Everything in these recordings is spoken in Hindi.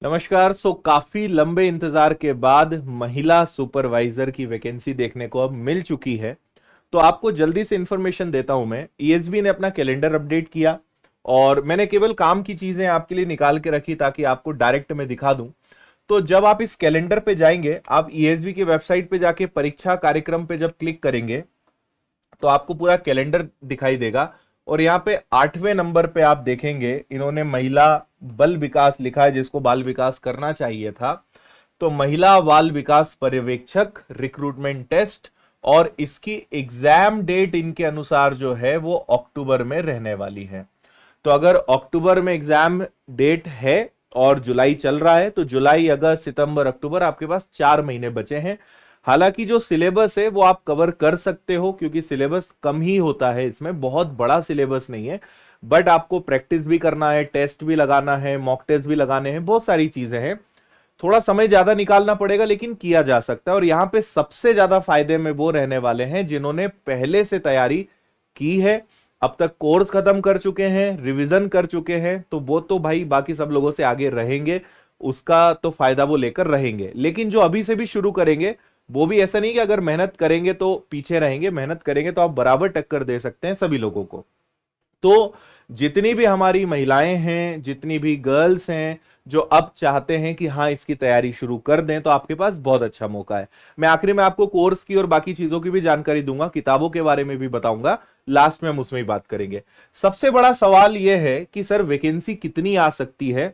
नमस्कार। काफी लंबे इंतजार के बाद महिला सुपरवाइजर की वैकेंसी देखने को अब मिल चुकी है। तो आपको जल्दी से इंफॉर्मेशन देता हूं। मैं ईएसबी ने अपना कैलेंडर अपडेट किया और मैंने केवल काम की चीजें आपके लिए निकाल के रखी ताकि आपको डायरेक्ट में दिखा दूं। तो जब आप इस कैलेंडर पे जाएंगे, आप ईएसबी की वेबसाइट पे जाके परीक्षा कार्यक्रम पे जब क्लिक करेंगे तो आपको पूरा कैलेंडर दिखाई देगा। और यहाँ पे 8वें नंबर पे आप देखेंगे इन्होंने महिला बल विकास लिखा है, जिसको बाल विकास करना चाहिए था। तो महिला बाल विकास पर्यवेक्षक रिक्रूटमेंट टेस्ट, और इसकी एग्जाम डेट इनके अनुसार जो है वो अक्टूबर में रहने वाली है। तो अगर अक्टूबर में एग्जाम डेट है और जुलाई चल रहा है, तो जुलाई अगस्त सितंबर अक्टूबर आपके पास 4 महीने बचे हैं। हालांकि जो सिलेबस है वो आप कवर कर सकते हो, क्योंकि सिलेबस कम ही होता है, इसमें बहुत बड़ा सिलेबस नहीं है। बट आपको प्रैक्टिस भी करना है, टेस्ट भी लगाना है, मॉक टेस्ट भी लगाने हैं, बहुत सारी चीजें हैं। थोड़ा समय ज्यादा निकालना पड़ेगा, लेकिन किया जा सकता है। और यहाँ पे सबसे ज्यादा फायदे में वो रहने वाले हैं जिन्होंने पहले से तैयारी की है, अब तक कोर्स खत्म कर चुके हैं, रिवीजन कर चुके हैं। तो वो तो भाई बाकी सब लोगों से आगे रहेंगे, उसका तो फायदा वो लेकर रहेंगे। लेकिन जो अभी से भी शुरू करेंगे, वो भी ऐसा नहीं कि अगर मेहनत करेंगे तो पीछे रहेंगे, मेहनत करेंगे तो आप बराबर टक्कर दे सकते हैं सभी लोगों को। तो जितनी भी हमारी महिलाएं हैं, जितनी भी गर्ल्स हैं जो अब चाहते हैं कि हाँ इसकी तैयारी शुरू कर दें, तो आपके पास बहुत अच्छा मौका है। मैं आखिरी में आपको कोर्स की और बाकी चीजों की भी जानकारी दूंगा, किताबों के बारे में भी बताऊंगा, लास्ट में हम उसमें ही बात करेंगे। सबसे बड़ा सवाल यह है कि सर वैकेंसी कितनी आ सकती है।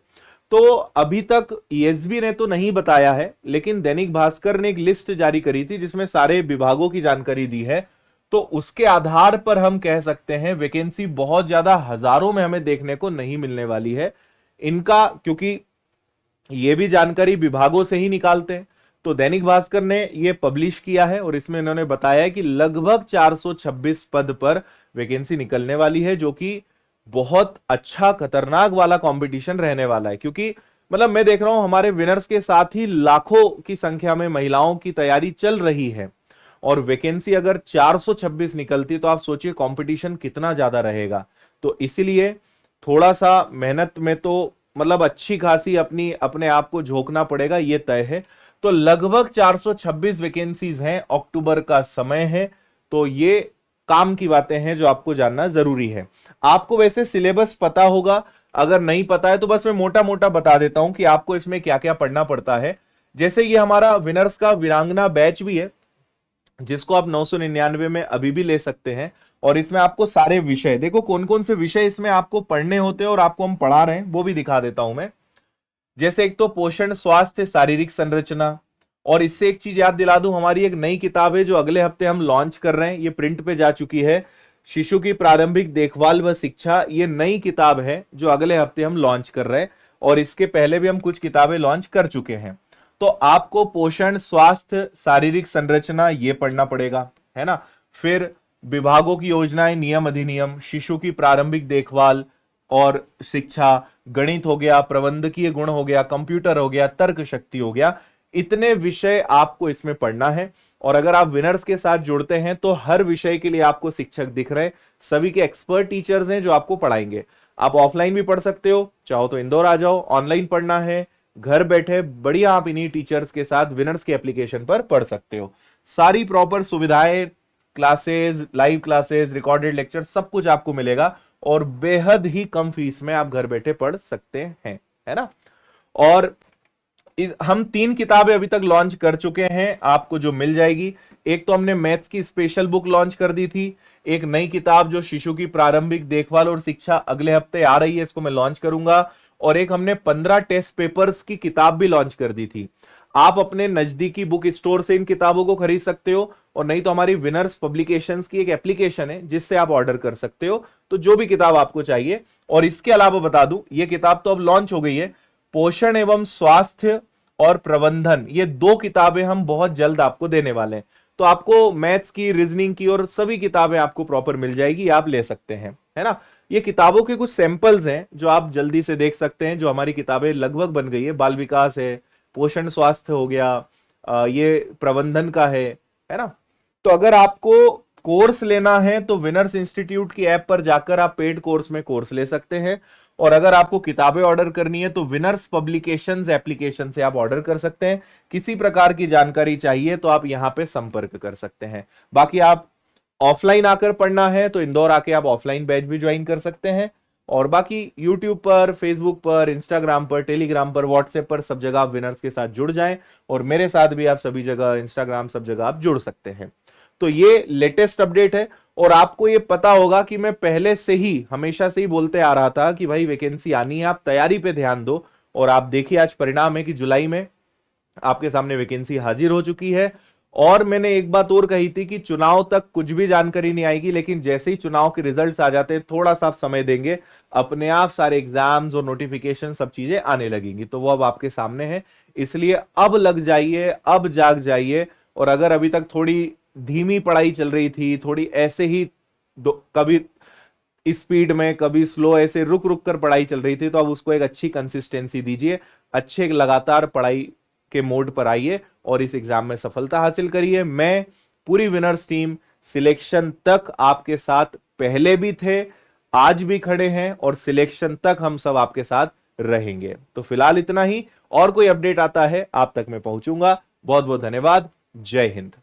तो अभी तक ईएसबी ने तो नहीं बताया है, लेकिन दैनिक भास्कर ने एक लिस्ट जारी करी थी जिसमें सारे विभागों की जानकारी दी है। तो उसके आधार पर हम कह सकते हैं वैकेंसी बहुत ज्यादा हजारों में हमें देखने को नहीं मिलने वाली है इनका, क्योंकि ये भी जानकारी विभागों से ही निकालते हैं। तो दैनिक भास्कर ने ये पब्लिश किया है और इसमें इन्होंने बताया है कि लगभग 426 पद पर वैकेंसी निकलने वाली है, जो कि बहुत अच्छा खतरनाक वाला कंपटीशन रहने वाला है। क्योंकि मतलब मैं देख रहा हूं हमारे विनर्स के साथ ही लाखों की संख्या में महिलाओं की तैयारी चल रही है, और वैकेंसी अगर 426 निकलती तो आप सोचिए कंपटीशन कितना ज्यादा रहेगा। तो इसीलिए थोड़ा सा मेहनत में तो मतलब अच्छी खासी अपनी अपने आप को झोंकना पड़ेगा, ये तय है। तो लगभग 426 वैकेंसीज हैं, अक्टूबर का समय है। तो ये काम की बातें हैं जो आपको जानना जरूरी है। आपको वैसे सिलेबस पता होगा, अगर नहीं पता है तो बस मैं मोटा मोटा बता देता हूं कि आपको इसमें क्या क्या पढ़ना पड़ता है। जैसे ये हमारा विनर्स का वीरांगना बैच भी है, जिसको आप 999 में अभी भी ले सकते हैं। और इसमें आपको सारे विषय देखो कौन कौन से विषय इसमें आपको पढ़ने होते हैं और आपको हम पढ़ा रहे हैं वो भी दिखा देता हूं मैं। जैसे एक तो पोषण, स्वास्थ्य, शारीरिक संरचना। और इससे एक चीज याद दिला दूं, हमारी एक नई किताब है जो अगले हफ्ते हम लॉन्च कर रहे हैं, ये प्रिंट पे जा चुकी है। शिशु की प्रारंभिक देखभाल व शिक्षा, ये नई किताब है जो अगले हफ्ते हम लॉन्च कर रहे हैं। और इसके पहले भी हम कुछ किताबें लॉन्च कर चुके हैं। तो आपको पोषण, स्वास्थ्य, शारीरिक संरचना ये पढ़ना पड़ेगा, है ना। फिर विभागों की योजनाएं, नियम, अधिनियम, शिशु की प्रारंभिक देखभाल और शिक्षा, गणित हो गया, प्रबंधकीय गुण हो गया, कंप्यूटर हो गया, तर्क शक्ति हो गया। इतने विषय आपको इसमें पढ़ना है। और अगर आप विनर्स के साथ जुड़ते हैं तो हर विषय के लिए आपको शिक्षक दिख रहे हैं, सभी के एक्सपर्ट टीचर्स हैं जो आपको पढ़ाएंगे। आप ऑफलाइन भी पढ़ सकते हो, चाहो तो इंदौर आ जाओ, ऑनलाइन पढ़ना है घर बैठे बढ़िया आप इन्हीं टीचर्स के साथ विनर्स के एप्लीकेशन पर पढ़ सकते हो। सारी प्रॉपर सुविधाएं, classes, live classes, recorded lecture, सब कुछ आपको मिलेगा। और बेहद ही कम फीस में आप घर बैठे पढ़ सकते हैं, है ना। और हम 3 किताबें अभी तक लॉन्च कर चुके हैं, आपको जो मिल जाएगी। एक तो हमने मैथ्स की स्पेशल बुक लॉन्च कर दी थी। एक नई किताब जो शिशु की प्रारंभिक देखभाल और शिक्षा अगले हफ्ते आ रही है, इसको मैं लॉन्च करूंगा। और एक हमने 15 टेस्ट पेपर्स की किताब भी लॉन्च कर दी थी। आप अपने नजदीकी बुक स्टोर से इन किताबों को खरीद सकते हो, और नहीं तो हमारी विनर्स पब्लिकेशंस की एक एप्लीकेशन है जिससे आप ऑर्डर कर सकते हो। तो जो भी किताब आपको चाहिए। और इसके अलावा बता दूं, ये किताब तो अब लॉन्च हो गई है, पोषण एवं स्वास्थ्य और प्रबंधन, ये 2 किताबें हम बहुत जल्द आपको देने वाले हैं। तो आपको मैथ्स की, रीजनिंग की और सभी किताबें आपको प्रॉपर मिल जाएगी, आप ले सकते हैं, है ना। ये किताबों के कुछ सैंपल्स हैं जो आप जल्दी से देख सकते हैं। जो हमारी किताबें लगभग बन गई है, बाल विकास है, पोषण स्वास्थ्य हो गया, ये प्रबंधन का है ना। तो अगर आपको कोर्स लेना है तो विनर्स इंस्टीट्यूट की ऐप पर जाकर आप पेड कोर्स में कोर्स ले सकते हैं। और अगर आपको किताबें ऑर्डर करनी है तो विनर्स पब्लिकेशंस एप्लीकेशन से आप ऑर्डर कर सकते हैं। किसी प्रकार की जानकारी चाहिए तो आप यहां पे संपर्क कर सकते हैं। बाकी आप ऑफलाइन आकर पढ़ना है तो इंदौर आके आप ऑफलाइन बैच भी ज्वाइन कर सकते हैं। और बाकी यूट्यूब पर, फेसबुक पर, इंस्टाग्राम पर, टेलीग्राम पर, व्हाट्सएप पर सब जगह आप विनर्स के साथ जुड़ जाएं। और मेरे साथ भी आप सभी जगह, इंस्टाग्राम सब जगह आप जुड़ सकते हैं। तो ये लेटेस्ट अपडेट है। और आपको ये पता होगा कि मैं पहले से ही, हमेशा से ही बोलते आ रहा था कि भाई वैकेंसी आनी है, आप तैयारी पे ध्यान दो। और आप देखिए आज परिणाम है कि जुलाई में आपके सामने वैकेंसी हाजिर हो चुकी है। और मैंने एक बात और कही थी कि चुनाव तक कुछ भी जानकारी नहीं आएगी, लेकिन जैसे ही चुनाव के रिजल्ट्स आ जाते हैं, थोड़ा सा आप समय देंगे, अपने आप सारे एग्जाम्स और नोटिफिकेशन सब चीजें आने लगेंगी। तो वो अब आपके सामने है, इसलिए अब लग जाइए, अब जाग जाइए। और अगर अभी तक थोड़ी धीमी पढ़ाई चल रही थी, थोड़ी ऐसे ही कभी स्पीड में कभी स्लो ऐसे रुक रुक कर पढ़ाई चल रही थी, तो अब उसको एक अच्छी कंसिस्टेंसी दीजिए, अच्छे लगातार पढ़ाई के मोड पर आइए और इस एग्जाम में सफलता हासिल करिए। मैं, पूरी विनर्स टीम, सिलेक्शन तक आपके साथ पहले भी थे, आज भी खड़े हैं और सिलेक्शन तक हम सब आपके साथ रहेंगे। तो फिलहाल इतना ही, और कोई अपडेट आता है आप तक मैं पहुंचूंगा। बहुत बहुत धन्यवाद। जय हिंद।